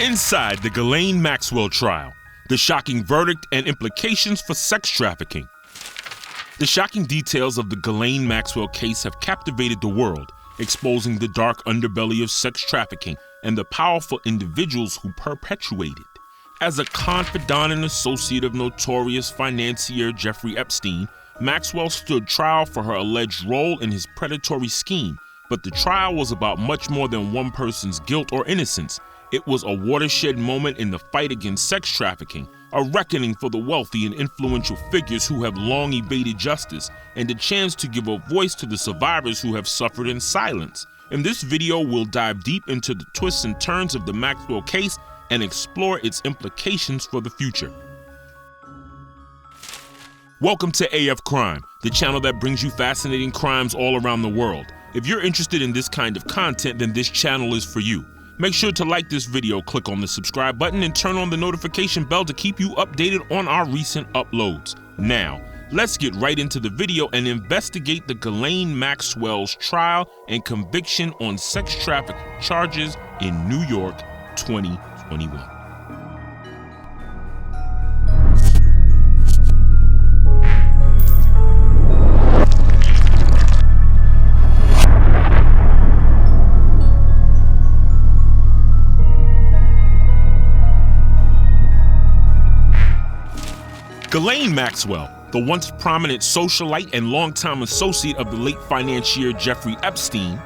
Inside the Ghislaine Maxwell trial, the shocking verdict and implications for sex trafficking. The shocking details of the Ghislaine Maxwell case have captivated the world, exposing the dark underbelly of sex trafficking and the powerful individuals who perpetuate it. As a confidant and associate of notorious financier Jeffrey Epstein, Maxwell stood trial for her alleged role in his predatory scheme, but the trial was about much more than one person's guilt or innocence. It was a watershed moment in the fight against sex trafficking, a reckoning for the wealthy and influential figures who have long evaded justice, and a chance to give a voice to the survivors who have suffered in silence. In this video, we'll dive deep into the twists and turns of the Maxwell case and explore its implications for the future. Welcome to AF Crime, the channel that brings you fascinating crimes all around the world. If you're interested in this kind of content, then this channel is for you. Make sure to like this video, click on the subscribe button, and turn on the notification bell to keep you updated on our recent uploads. Now, let's get right into the video and investigate the Ghislaine Maxwell's trial and conviction on sex trafficking charges in New York 2021. Ghislaine Maxwell, the once prominent socialite and longtime associate of the late financier Jeffrey Epstein,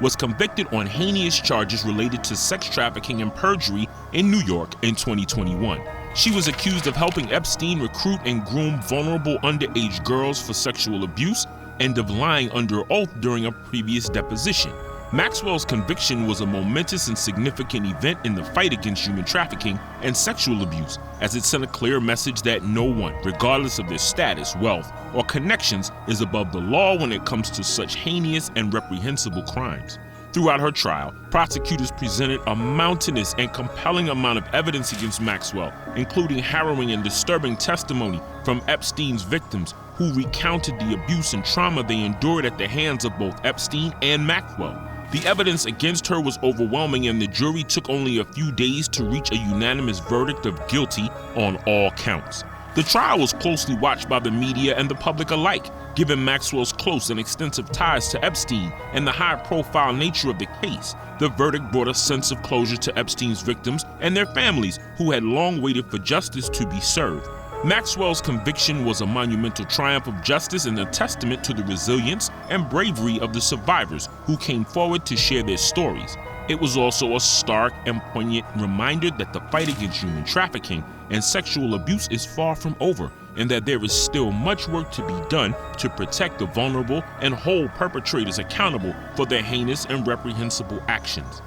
was convicted on heinous charges related to sex trafficking and perjury in New York in 2021. She was accused of helping Epstein recruit and groom vulnerable underage girls for sexual abuse and of lying under oath during a previous deposition. Maxwell's conviction was a momentous and significant event in the fight against human trafficking and sexual abuse, as it sent a clear message that no one, regardless of their status, wealth, or connections, is above the law when it comes to such heinous and reprehensible crimes. Throughout her trial, prosecutors presented a mountainous and compelling amount of evidence against Maxwell, including harrowing and disturbing testimony from Epstein's victims, who recounted the abuse and trauma they endured at the hands of both Epstein and Maxwell. The evidence against her was overwhelming, and the jury took only a few days to reach a unanimous verdict of guilty on all counts. The trial was closely watched by the media and the public alike, given Maxwell's close and extensive ties to Epstein and the high-profile nature of the case. The verdict brought a sense of closure to Epstein's victims and their families, who had long waited for justice to be served. Maxwell's conviction was a monumental triumph of justice and a testament to the resilience and bravery of the survivors who came forward to share their stories. It was also a stark and poignant reminder that the fight against human trafficking and sexual abuse is far from over, and that there is still much work to be done to protect the vulnerable and hold perpetrators accountable for their heinous and reprehensible actions.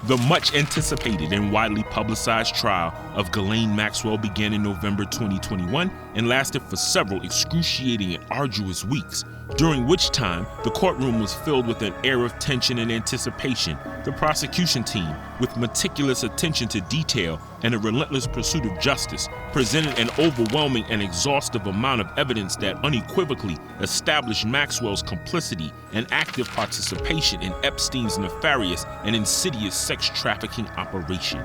The much anticipated and widely publicized trial of Ghislaine Maxwell began in November 2021 and lasted for several excruciating and arduous weeks, during which time the courtroom was filled with an air of tension and anticipation. The prosecution team, with meticulous attention to detail and a relentless pursuit of justice, presented an overwhelming and exhaustive amount of evidence that unequivocally established Maxwell's complicity and active participation in Epstein's nefarious and insidious sex trafficking operation.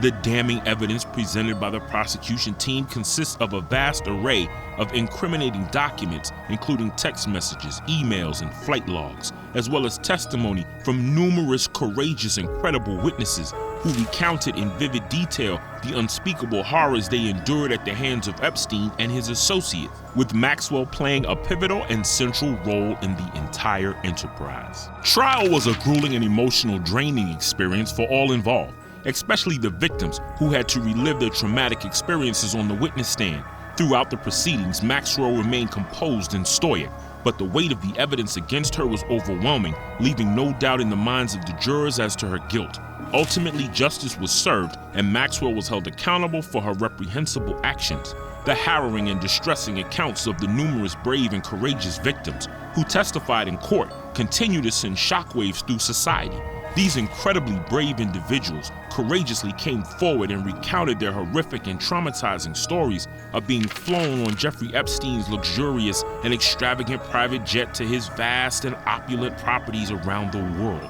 The damning evidence presented by the prosecution team consists of a vast array of incriminating documents, including text messages, emails, and flight logs, as well as testimony from numerous courageous and credible witnesses who recounted in vivid detail the unspeakable horrors they endured at the hands of Epstein and his associates, with Maxwell playing a pivotal and central role in the entire enterprise. Trial was a grueling and emotional draining experience for all involved, especially the victims, who had to relive their traumatic experiences on the witness stand. Throughout the proceedings, Maxwell remained composed and stoic, but the weight of the evidence against her was overwhelming, leaving no doubt in the minds of the jurors as to her guilt. Ultimately, justice was served, and Maxwell was held accountable for her reprehensible actions. The harrowing and distressing accounts of the numerous brave and courageous victims who testified in court continue to send shockwaves through society. These incredibly brave individuals courageously came forward and recounted their horrific and traumatizing stories of being flown on Jeffrey Epstein's luxurious and extravagant private jet to his vast and opulent properties around the world.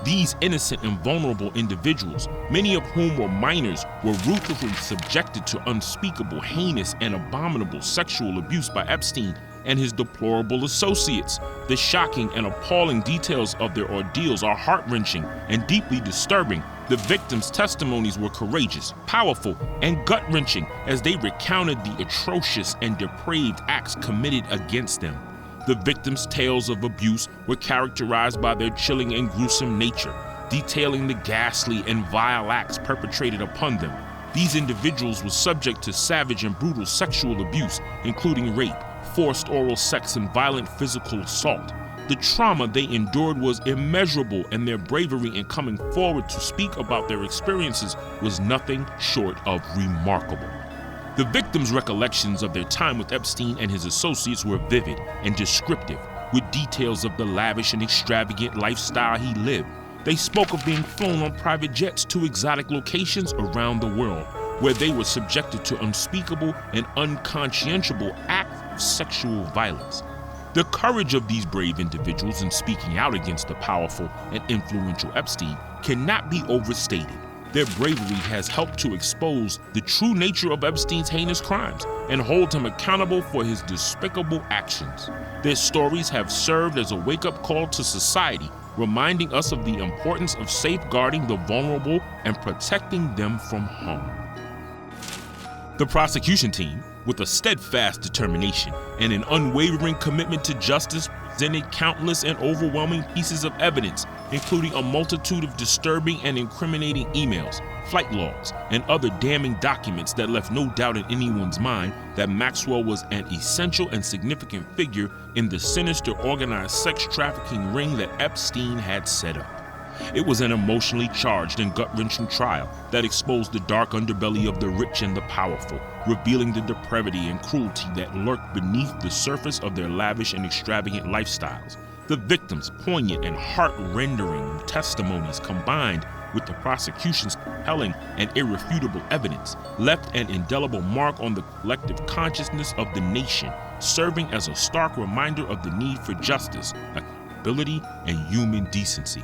These innocent and vulnerable individuals, many of whom were minors, were ruthlessly subjected to unspeakable, heinous, and abominable sexual abuse by Epstein and his deplorable associates. The shocking and appalling details of their ordeals are heart-wrenching and deeply disturbing. The victims' testimonies were courageous, powerful, and gut-wrenching as they recounted the atrocious and depraved acts committed against them. The victims' tales of abuse were characterized by their chilling and gruesome nature, detailing the ghastly and vile acts perpetrated upon them. These individuals were subject to savage and brutal sexual abuse, including rape, forced oral sex, and violent physical assault. The trauma they endured was immeasurable, and their bravery in coming forward to speak about their experiences was nothing short of remarkable. The victims' recollections of their time with Epstein and his associates were vivid and descriptive, with details of the lavish and extravagant lifestyle he lived. They spoke of being flown on private jets to exotic locations around the world, where they were subjected to unspeakable and unconscientious acts of sexual violence. The courage of these brave individuals in speaking out against the powerful and influential Epstein cannot be overstated. Their bravery has helped to expose the true nature of Epstein's heinous crimes and hold him accountable for his despicable actions. Their stories have served as a wake-up call to society, reminding us of the importance of safeguarding the vulnerable and protecting them from harm. The prosecution team, with a steadfast determination and an unwavering commitment to justice, presented countless and overwhelming pieces of evidence, including a multitude of disturbing and incriminating emails, flight logs, and other damning documents that left no doubt in anyone's mind that Maxwell was an essential and significant figure in the sinister organized sex trafficking ring that Epstein had set up. It was an emotionally charged and gut-wrenching trial that exposed the dark underbelly of the rich and the powerful, revealing the depravity and cruelty that lurked beneath the surface of their lavish and extravagant lifestyles. The victims' poignant and heart-rending testimonies, combined with the prosecution's compelling and irrefutable evidence, left an indelible mark on the collective consciousness of the nation, serving as a stark reminder of the need for justice, accountability, and human decency.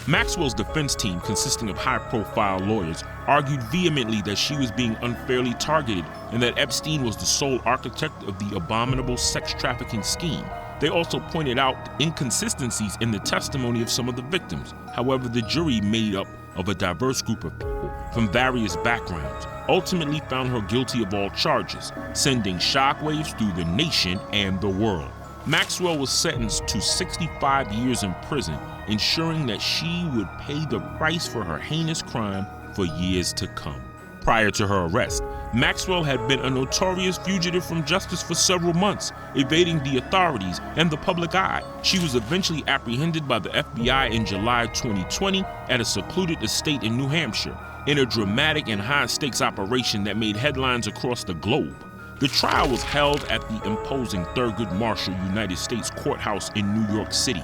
Maxwell's defense team, consisting of high-profile lawyers, argued vehemently that she was being unfairly targeted and that Epstein was the sole architect of the abominable sex trafficking scheme. They also pointed out inconsistencies in the testimony of some of the victims. However, the jury, made up of a diverse group of people from various backgrounds, ultimately found her guilty of all charges, sending shockwaves through the nation and the world. Maxwell was sentenced to 65 years in prison, ensuring that she would pay the price for her heinous crime for years to come. Prior to her arrest, Maxwell had been a notorious fugitive from justice for several months, evading the authorities and the public eye. She was eventually apprehended by the FBI in July 2020 at a secluded estate in New Hampshire, in a dramatic and high-stakes operation that made headlines across the globe. The trial was held at the imposing Thurgood Marshall United States Courthouse in New York City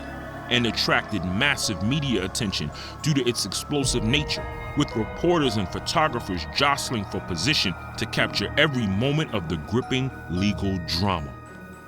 and attracted massive media attention due to its explosive nature, with reporters and photographers jostling for position to capture every moment of the gripping legal drama.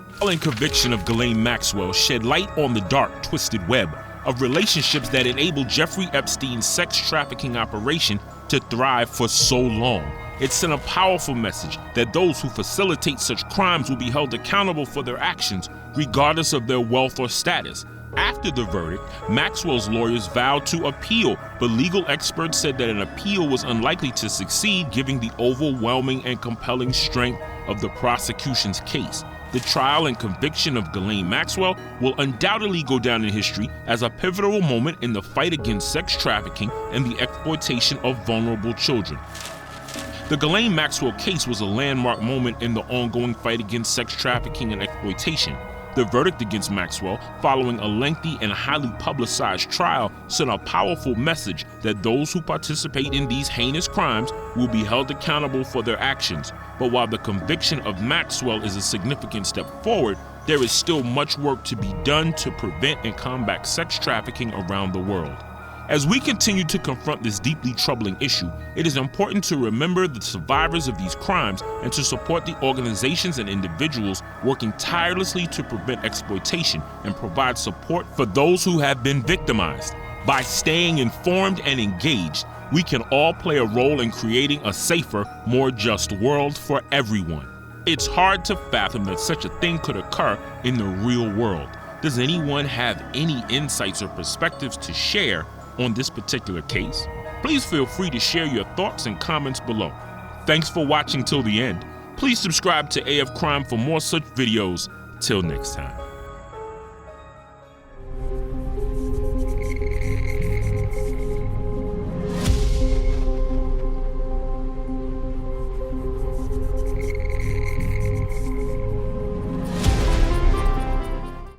The trial and conviction of Ghislaine Maxwell shed light on the dark, twisted web of relationships that enabled Jeffrey Epstein's sex trafficking operation to thrive for so long. It sent a powerful message that those who facilitate such crimes will be held accountable for their actions, regardless of their wealth or status. After the verdict, Maxwell's lawyers vowed to appeal, but legal experts said that an appeal was unlikely to succeed given the overwhelming and compelling strength of the prosecution's case. The trial and conviction of Ghislaine Maxwell will undoubtedly go down in history as a pivotal moment in the fight against sex trafficking and the exploitation of vulnerable children. The Ghislaine Maxwell case was a landmark moment in the ongoing fight against sex trafficking and exploitation. The verdict against Maxwell, following a lengthy and highly publicized trial, sent a powerful message that those who participate in these heinous crimes will be held accountable for their actions. But while the conviction of Maxwell is a significant step forward, there is still much work to be done to prevent and combat sex trafficking around the world. As we continue to confront this deeply troubling issue, it is important to remember the survivors of these crimes and to support the organizations and individuals working tirelessly to prevent exploitation and provide support for those who have been victimized. By staying informed and engaged, we can all play a role in creating a safer, more just world for everyone. It's hard to fathom that such a thing could occur in the real world. Does anyone have any insights or perspectives to share on this particular case? Please feel free to share your thoughts and comments below. Thanks for watching till the end. Please subscribe to AF Crime for more such videos. Till next time.